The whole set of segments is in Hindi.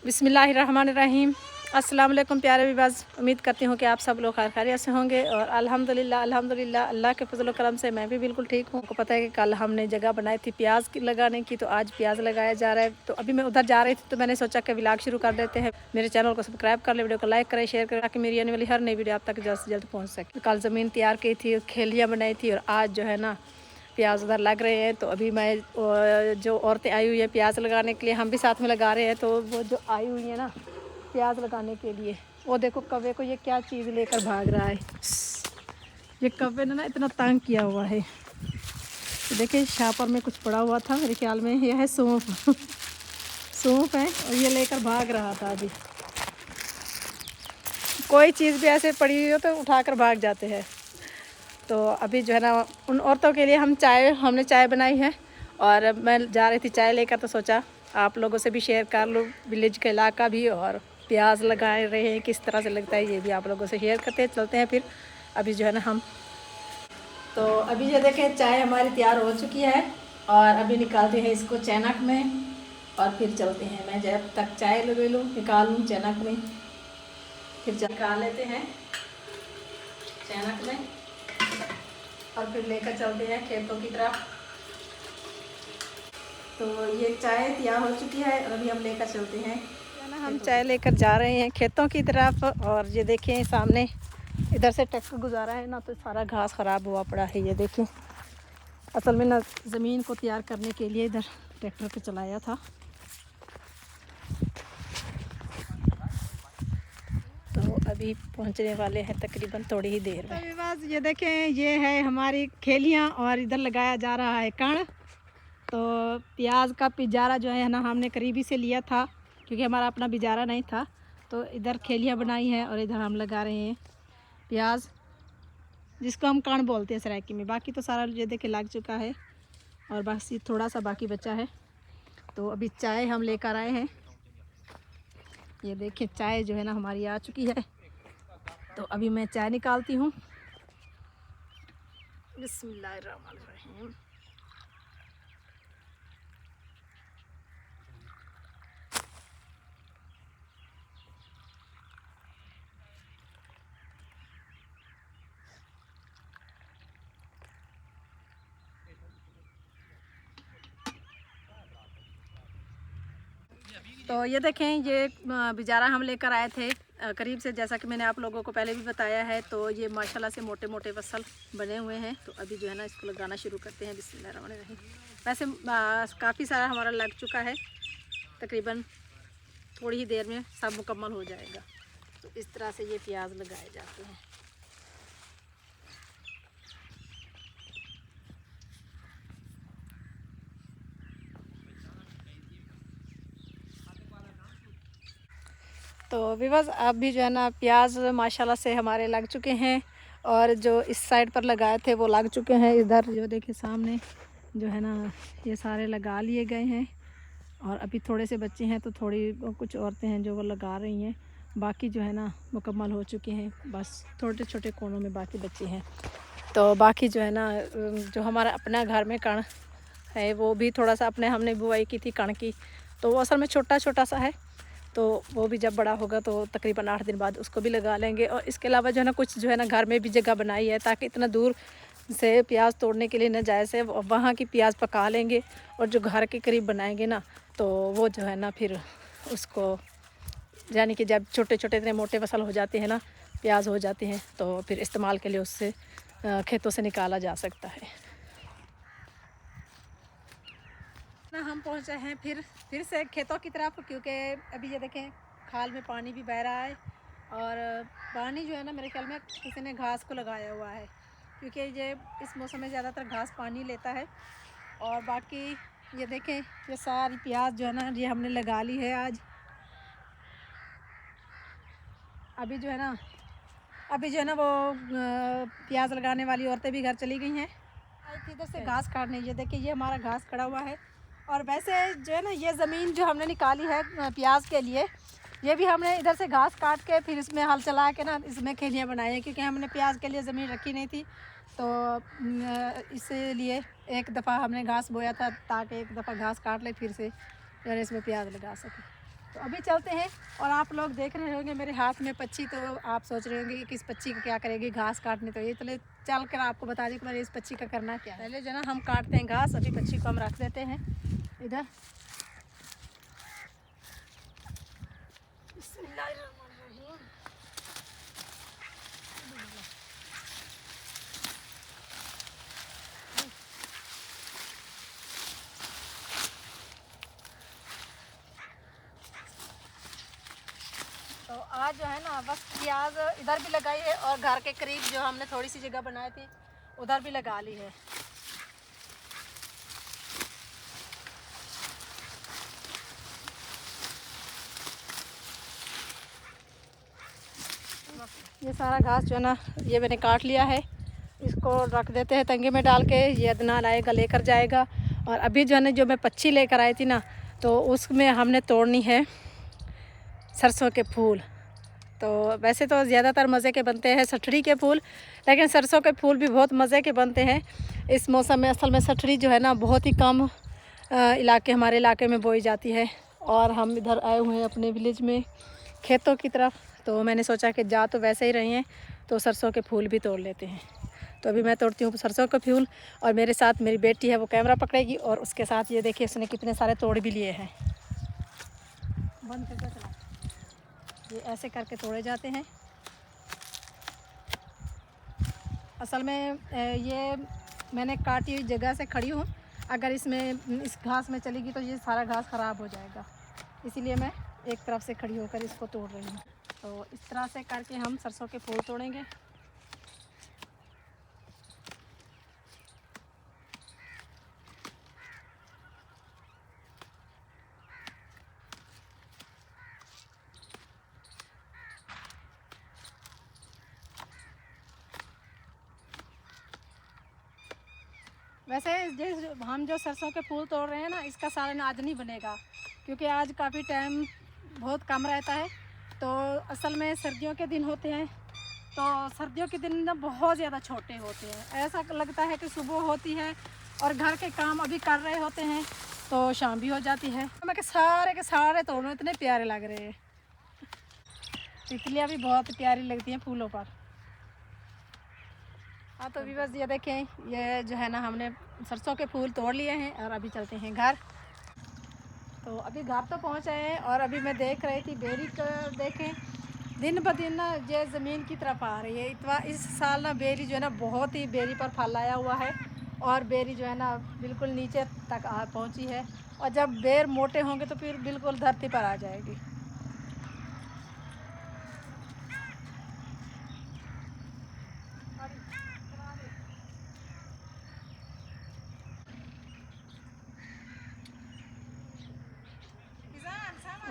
बिस्मिल्लाहिर्रहमानिर्रहीम। अस्सलाम वालेकुम प्यारे विवाज, उम्मीद करती हूँ कि आप सब लोग खैरियत से होंगे और अल्हम्दुलिल्लाह अल्लाह के फजल करम से मैं भी बिल्कुल ठीक हूँ। आपको पता है कि कल हमने जगह बनाई थी प्याज की लगाने की, तो आज प्याज लगाया जा रहा है। तो अभी मैं उधर जा रही थी तो मैंने सोचा कि व्लॉग शुरू कर देते हैं। मेरे चैनल को सब्सक्राइब कर ले, वीडियो को लाइक करें, शेयर करें ताकि मेरी आने वाली हर नई वीडियो आप तक जल्द से जल्द पहुँच सके। कल ज़मीन तैयार की थी, खेलियाँ बनाई थी और आज जो है ना प्याज उधर लग रहे हैं। तो अभी मैं जो औरतें आई हुई है प्याज लगाने के लिए, हम भी साथ में लगा रहे हैं। तो वो जो आई हुई है ना प्याज लगाने के लिए, वो देखो कौवे को ये क्या चीज़ लेकर भाग रहा है। ये कौवे ने ना इतना तंग किया हुआ है। तो देखिए शापर में कुछ पड़ा हुआ था, मेरे ख्याल में यह है सौंफ सौंफ है और ये लेकर भाग रहा था। अभी कोई चीज़ भी ऐसे पड़ी हुई हो तो उठाकर भाग जाते हैं। तो अभी जो है ना उन औरतों के लिए हमने चाय बनाई है और मैं जा रही थी चाय लेकर, तो सोचा आप लोगों से भी शेयर कर लूँ विलेज का इलाका भी, और प्याज लगा रहे हैं किस तरह से लगता है ये भी आप लोगों से शेयर करते हैं। चलते हैं फिर अभी जो है ना हम, तो अभी ये देखें चाय हमारी तैयार हो चुकी है और अभी निकालते हैं इसको चैनक में और फिर चलते हैं। मैं जब तक चाय ले लूँ निकाल लूँ चैनक में, फिर निकाल लेते हैं चैनक में और फिर लेकर चलते हैं खेतों की तरफ। तो ये चाय तैयार हो चुकी है और अभी हम लेकर चलते हैं ना, हम चाय लेकर जा रहे हैं खेतों की तरफ। और ये देखें सामने इधर से ट्रैक्टर गुजारा है ना, तो सारा घास ख़राब हुआ पड़ा है। ये देखें असल में ना ज़मीन को तैयार करने के लिए इधर ट्रैक्टर को चलाया था। तो अभी पहुंचने वाले हैं तकरीबन थोड़ी ही देर में। तो बस ये देखें ये है हमारी खेलियां और इधर लगाया जा रहा है कण। तो प्याज का पिजारा जो है ना हमने करीबी से लिया था क्योंकि हमारा अपना बिजारा नहीं था। तो इधर खेलियां बनाई हैं और इधर हम लगा रहे हैं प्याज, जिसको हम कण बोलते हैं सराइकी में। बाकी तो सारा ये देखे लग चुका है और बस ये थोड़ा सा बाकी बचा है। तो अभी चाय हम लेकर आए हैं। ये देखिए चाय जो है ना हमारी आ चुकी है। तो अभी मैं चाय निकालती हूँ। बिस्मिल्लाहिर्रहमानिर्रहीम। तो ये देखें ये बिजारा हम लेकर आए थे करीब से, जैसा कि मैंने आप लोगों को पहले भी बताया है। तो ये माशाल्लाह से मोटे मोटे फसल बने हुए हैं। तो अभी जो है ना इसको लगाना शुरू करते हैं। बिस्मिल्लाहिर्रहमानिर्रहीम। वैसे काफ़ी सारा हमारा लग चुका है, तकरीबन थोड़ी ही देर में सब मुकम्मल हो जाएगा। तो इस तरह से ये प्याज लगाए जाते हैं। तो विवाज अब भी जो है ना प्याज माशाल्लाह से हमारे लग चुके हैं और जो इस साइड पर लगाए थे वो लग चुके हैं। इधर जो देखिए सामने जो है ना ये सारे लगा लिए गए हैं और अभी थोड़े से बच्चे हैं। तो थोड़ी कुछ औरतें हैं जो वो लगा रही हैं, बाकी जो है ना मुकम्मल हो चुके हैं। बस छोटे छोटे कोनों में बाकी बच्चे हैं। तो बाकी जो है ना जो हमारा अपना घर में कण है वो भी थोड़ा सा अपने हमने बुआई की थी कण की, तो वो असल में छोटा छोटा सा है। तो वो भी जब बड़ा होगा तो तकरीबन 8 दिन बाद उसको भी लगा लेंगे। और इसके अलावा जो है ना कुछ जो है ना घर में भी जगह बनाई है ताकि इतना दूर से प्याज तोड़ने के लिए न जाए से वहाँ की प्याज पका लेंगे और जो घर के करीब बनाएंगे ना तो वो जो है ना फिर उसको, यानी कि जब छोटे छोटे इतने मोटे फसल हो जाते हैं ना प्याज हो जाते हैं तो फिर इस्तेमाल के लिए उससे खेतों से निकाला जा सकता है ना। हम पहुंचे हैं फिर से खेतों की तरफ, क्योंकि अभी ये देखें खाल में पानी भी बह रहा है और पानी जो है ना मेरे ख्याल में किसी ने घास को लगाया हुआ है, क्योंकि ये इस मौसम में ज़्यादातर घास पानी लेता है। और बाकी ये देखें ये सारी प्याज जो है ना ये हमने लगा ली है आज। अभी जो है ना वो प्याज लगाने वाली औरतें भी घर चली गई हैं। इधर से घास काटने, ये देखिए ये हमारा घास खड़ा हुआ है। और वैसे जो है ना ये ज़मीन जो हमने निकाली है प्याज के लिए, ये भी हमने इधर से घास काट के फिर इसमें हल चला के ना इसमें खेलियाँ बनाई हैं, क्योंकि हमने प्याज के लिए ज़मीन रखी नहीं थी। तो इसलिए एक दफ़ा हमने घास बोया था ताकि एक दफ़ा घास काट ले फिर से जो है इसमें प्याज लगा सके। तो अभी चलते हैं। और आप लोग देख रहे होंगे मेरे हाथ में पच्ची, तो आप सोच रहे होंगे कि किस पच्ची को क्या करेगी, घास काटने। तो ये चले चल कर आपको बता दें कि इस पच्ची का करना क्या है। पहले जो है ना हम काटते हैं घास, अभी पच्ची को हम रख देते हैं इधर। तो आज जो है ना बस प्याज इधर भी लगाई है, और घर के करीब जो हमने थोड़ी सी जगह बनाई थी उधर भी लगा ली है। ये सारा घास जो है ना ये मैंने काट लिया है, इसको रख देते हैं तंगे में डाल के। ये अदनान आएगा लेकर जाएगा। और अभी जो है ना जो मैं पच्ची लेकर आई थी ना, तो उसमें हमने तोड़नी है सरसों के फूल। तो वैसे तो ज़्यादातर मज़े के बनते हैं सठड़ी के फूल, लेकिन सरसों के फूल भी बहुत मज़े के बनते हैं इस मौसम में। असल में सठड़ी जो है ना बहुत ही कम हमारे इलाके में बोई जाती है। और हम इधर आए हुए हैं अपने विलेज में खेतों की तरफ, तो मैंने सोचा कि जा तो वैसे ही रहे हैं तो सरसों के फूल भी तोड़ लेते हैं। तो अभी मैं तोड़ती हूँ सरसों के फूल, और मेरे साथ मेरी बेटी है वो कैमरा पकड़ेगी, और उसके साथ ये देखिए उसने कितने सारे तोड़ भी लिए हैं। बंद करके चला, ये ऐसे करके तोड़े जाते हैं। असल में ये मैंने काटी हुई जगह से खड़ी हूँ, अगर इसमें इस घास में चलेगी तो ये सारा घास ख़राब हो जाएगा, इसीलिए मैं एक तरफ से खड़ी होकर इसको तोड़ रही हूँ। तो इस तरह से करके हम सरसों के फूल तोड़ेंगे। वैसे हम जो सरसों के फूल तोड़ रहे हैं ना, इसका सालन आज नहीं बनेगा, क्योंकि आज काफ़ी टाइम बहुत कम रहता है। तो असल में सर्दियों के दिन होते हैं, तो सर्दियों के दिन ना बहुत ज़्यादा छोटे होते हैं। ऐसा लगता है कि सुबह होती है और घर के काम अभी कर रहे होते हैं तो शाम भी हो जाती है। मैं के सारे तोड़ो, इतने प्यारे लग रहे हैं। तितलियाँ भी बहुत प्यारी लगती हैं फूलों पर। हाँ तो बस ये देखें, ये जो है ना हमने सरसों के फूल तोड़ लिए हैं और अभी चलते हैं घर। तो अभी घर तो पहुँच आए हैं, और अभी मैं देख रही थी बेरी को। देखें दिन ब दिन ना ये ज़मीन की तरफ आ रही है। इतना इस साल ना बेरी जो है ना बहुत ही बेरी पर फल आया हुआ है, और बेरी जो है ना बिल्कुल नीचे तक आ पहुँची है। और जब बेर मोटे होंगे तो फिर बिल्कुल धरती पर आ जाएगी।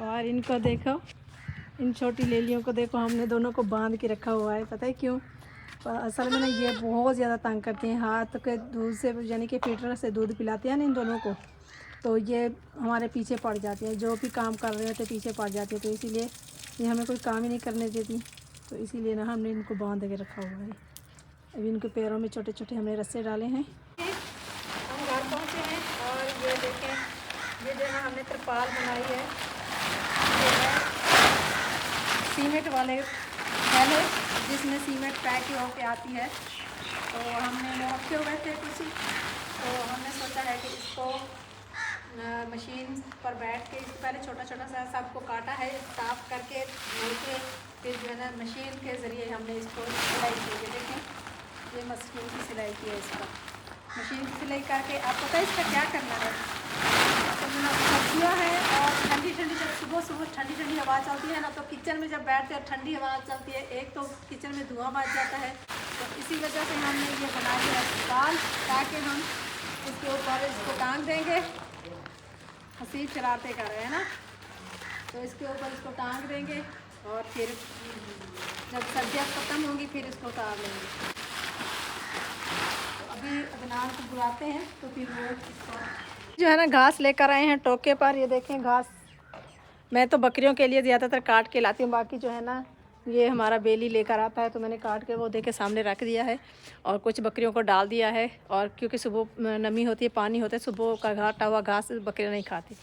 और इनको देखो, इन छोटी लेलियों को देखो, हमने दोनों को बांध के रखा हुआ है। पता है क्यों? पर असल में ना ये बहुत ज़्यादा तंग करती हैं। हाथ के दूध से यानी कि फीडर से दूध पिलाते हैं ना इन दोनों को, तो ये हमारे पीछे पड़ जाती है। जो भी काम कर रहे होते पीछे पड़ जाती है, तो इसीलिए ये हमें कोई काम ही नहीं करने देती। तो इसीलिए ना हमने इनको बांध के रखा हुआ है। अभी इनके पैरों में छोटे छोटे हमने रस्से डाले हैं। हम घर पहुँचे हैं, और ये देखें, ये जो है हमने तिरपाल बनाई है, सीमेंट वाले पहले जिसमें सीमेंट पैक होके आती है। तो हमने वो रखे हुए थे कुछ, तो हमने सोचा है कि इसको मशीन पर बैठ के इसको पहले छोटा छोटा सा सबको काटा है, साफ करके धो के फिर जो है ना मशीन के ज़रिए हमने इसको सिलाई की है। देखें ये मशीन की सिलाई की है। इसका मशीन की सिलाई करके आप पता है इसका क्या करना है। तो सब्जियाँ हैं, और ठंडी ठंडी जब सुबह सुबह ठंडी ठंडी हवा चलती है ना, तो किचन में जब बैठते हैं ठंडी हवा चलती है, एक तो किचन में धुआं मच जाता है। तो इसी वजह से हमने ये बना दिया अस्पताल, ताकि हम इसके ऊपर इसको टांग देंगे। हसीब शरारतें कर रहे हैं ना, तो इसके ऊपर इसको टांग देंगे, और फिर जब सर्दियाँ ख़त्म होंगी फिर इसको उतार लेंगे। तो अभी अदनान को बुलाते हैं, तो फिर वो इसको जो है ना घास लेकर आए हैं टोके पर। ये देखें घास मैं तो बकरियों के लिए ज़्यादातर काट के लाती हूँ, बाकी जो है ना ये हमारा बेली लेकर आता है, तो मैंने काट के वो देखे सामने रख दिया है, और कुछ बकरियों को डाल दिया है। और क्योंकि सुबह नमी होती है, पानी होता है, सुबह का घाटा हुआ घास बकरियाँ नहीं खाती,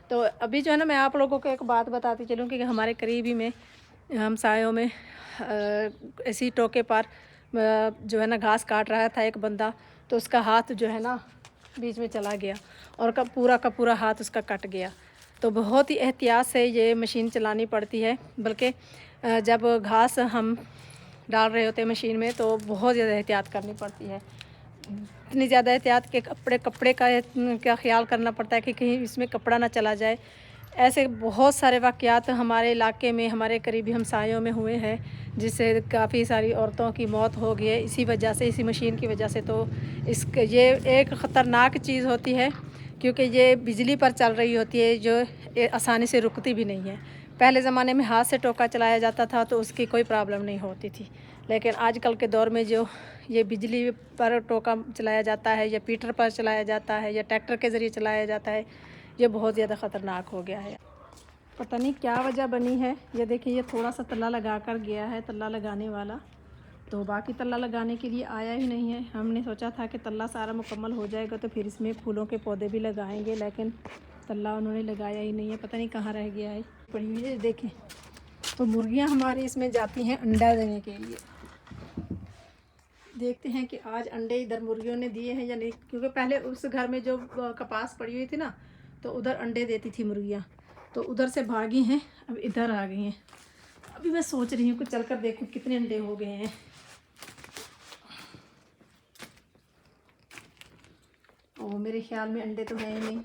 तो अभी जो है ना मैं आप लोगों को एक बात बताती चलूँ कि हमारे करीबी में हमसायों में ऐसी टोके पर जो है ना घास काट रहा था एक बंदा, तो उसका हाथ जो है ना बीच में चला गया और का पूरा हाथ उसका कट गया। तो बहुत ही एहतियात से ये मशीन चलानी पड़ती है, बल्कि जब घास हम डाल रहे होते हैं मशीन में तो बहुत ज़्यादा एहतियात करनी पड़ती है। इतनी ज़्यादा एहतियात के कपड़े का ख्याल करना पड़ता है कि कहीं इसमें कपड़ा ना चला जाए। ऐसे बहुत सारे वाक़यात हमारे इलाके में, हमारे करीबी हमसायों में हुए हैं, जिससे काफ़ी सारी औरतों की मौत हो गई है इसी वजह से, इसी मशीन की वजह से। तो ये एक ख़तरनाक चीज़ होती है, क्योंकि ये बिजली पर चल रही होती है, जो आसानी से रुकती भी नहीं है। पहले ज़माने में हाथ से टोका चलाया जाता था तो उसकी कोई प्रॉब्लम नहीं होती थी, लेकिन आजकल के दौर में जो ये बिजली पर टोका चलाया जाता है, या पीटर पर चलाया जाता है, या ट्रैक्टर के ज़रिए चलाया जाता है, ये बहुत ज़्यादा ख़तरनाक हो गया है। पता नहीं क्या वजह बनी है। ये देखिए, ये थोड़ा सा तल्ला लगा कर गया है, तल्ला लगाने वाला, तो बाकी तल्ला लगाने के लिए आया ही नहीं है। हमने सोचा था कि तल्ला सारा मुकम्मल हो जाएगा तो फिर इसमें फूलों के पौधे भी लगाएंगे, लेकिन तल्ला उन्होंने लगाया ही नहीं है, पता नहीं कहाँ रह गया है। पड़ी हुई है देखें। तो मुर्गियाँ हमारी इसमें जाती हैं अंडा देने के लिए। देखते हैं कि आज अंडे इधर मुर्गियों ने दिए हैं या नहीं, क्योंकि पहले उस घर में जो कपास पड़ी हुई थी ना, तो उधर अंडे देती थी मुर्गियाँ, तो उधर से भागी हैं, अब इधर आ गई हैं। अभी मैं सोच रही हूँ कि चल कर देखूँ कितने अंडे हो गए हैं। ओ, मेरे ख्याल में अंडे तो हैं ही नहीं,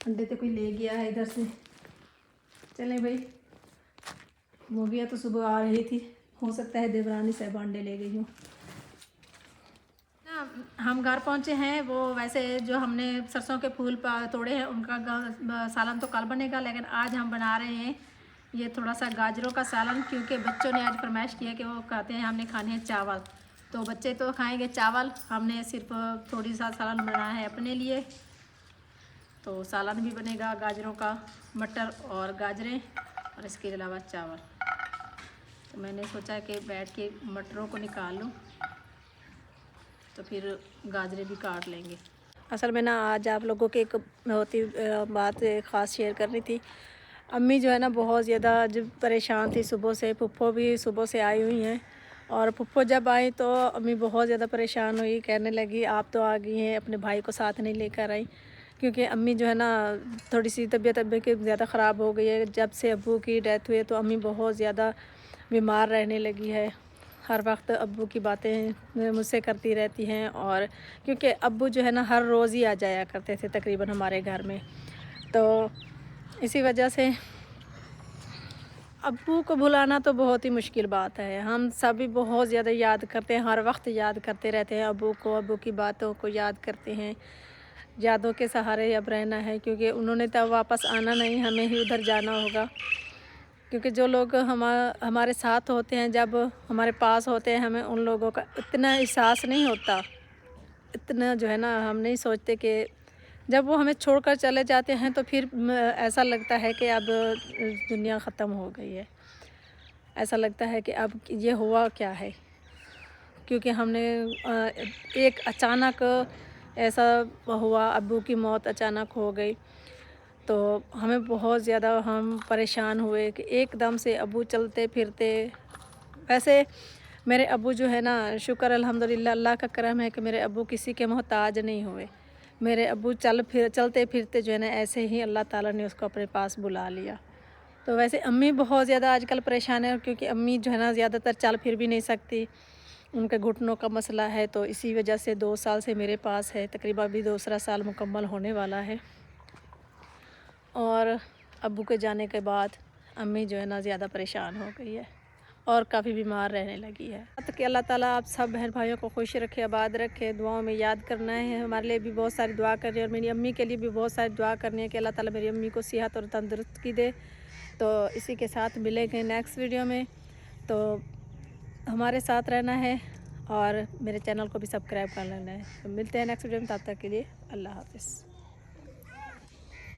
अंडे तो कोई ले गया है इधर से। चलें भाई, मुर्गियाँ तो सुबह आ रही थी, हो सकता है देवरानी साहब अंडे ले गई हूँ। हम घर पहुँचे हैं, वो वैसे जो हमने सरसों के फूल तोड़े हैं उनका सालन तो कल बनेगा, लेकिन आज हम बना रहे हैं ये थोड़ा सा गाजरों का सालन, क्योंकि बच्चों ने आज फरमाइश किया कि वो कहते हैं हमने खाने हैं चावल। तो बच्चे तो खाएंगे चावल, हमने सिर्फ थोड़ी सा सालन बनाया है अपने लिए। तो सालन भी बनेगा गाजरों का, मटर और गाजरें, और इसके अलावा चावल। तो मैंने सोचा कि बैठ के मटरों को निकाल लूँ, तो फिर गाजरें भी काट लेंगे। असल में ना आज आप लोगों की एक होती बात ख़ास शेयर करनी थी। अम्मी जो है ना बहुत ज़्यादा जब परेशान थी सुबह से, पुप्पो भी सुबह से आई हुई हैं, और पुप्पो जब आई तो अम्मी बहुत ज़्यादा परेशान हुई, कहने लगी आप तो आ गई हैं, अपने भाई को साथ नहीं लेकर आई। क्योंकि अम्मी जो है ना थोड़ी सी तबीयत की ज़्यादा ख़राब हो गई है। जब से अब्बू की डेथ हुई है तो अम्मी बहुत ज़्यादा बीमार रहने लगी है, हर वक्त अब्बू की बातें मुझसे करती रहती हैं। और क्योंकि अब्बू जो है ना हर रोज़ ही आ जाया करते थे तकरीबन हमारे घर में, तो इसी वजह से अब्बू को भुलाना तो बहुत ही मुश्किल बात है। हम सभी बहुत ज़्यादा याद करते हैं, हर वक्त याद करते रहते हैं अब्बू को, अब्बू की बातों को याद करते हैं। यादों के सहारे अब रहना है, क्योंकि उन्होंने तो वापस आना नहीं, हमें ही उधर जाना होगा। क्योंकि जो लोग हमारे साथ होते हैं, जब हमारे पास होते हैं, हमें उन लोगों का इतना एहसास नहीं होता, इतना जो है ना हम नहीं सोचते कि जब वो हमें छोड़कर चले जाते हैं तो फिर ऐसा लगता है कि अब दुनिया ख़त्म हो गई है। ऐसा लगता है कि अब ये हुआ क्या है, क्योंकि हमने एक अचानक ऐसा हुआ, अब्बू की मौत अचानक हो गई, तो हमें बहुत ज़्यादा हम परेशान हुए कि एकदम से अब्बू चलते फिरते। वैसे मेरे अब्बू जो है ना, शुक्र अल्हम्दुलिल्लाह, अल्लाह का करम है कि मेरे अब्बू किसी के मोहताज नहीं हुए। मेरे अब्बू चलते फिरते जो है ना ऐसे ही अल्लाह ताला ने उसको अपने पास बुला लिया। तो वैसे अम्मी बहुत ज़्यादा आजकल परेशान है, क्योंकि अम्मी जो है ना ज़्यादातर चल फिर भी नहीं सकती, उनके घुटनों का मसला है। तो इसी वजह से 2 साल से मेरे पास है, तकरीबन अभी दूसरा साल मुकम्मल होने वाला है। और अब्बू के जाने के बाद अम्मी जो है ना ज़्यादा परेशान हो गई है और काफ़ी बीमार रहने लगी है। तो कि अल्लाह ताला आप सब बहन भाइयों को खुश रखे, आबाद रखे, दुआओं में याद करना है। हमारे लिए भी बहुत सारी दुआ करनी है, और मेरी अम्मी के लिए भी बहुत सारी दुआ करनी है कि अल्लाह ताला मेरी अम्मी को सेहत और तंदुरुस्ती दे। तो इसी के साथ मिलेंगे नेक्स्ट वीडियो में, तो हमारे साथ रहना है और मेरे चैनल को भी सब्सक्राइब कर लेना है। तो मिलते हैं नेक्स्ट वीडियो में, तब तक के लिए अल्लाह हाफ़िज़।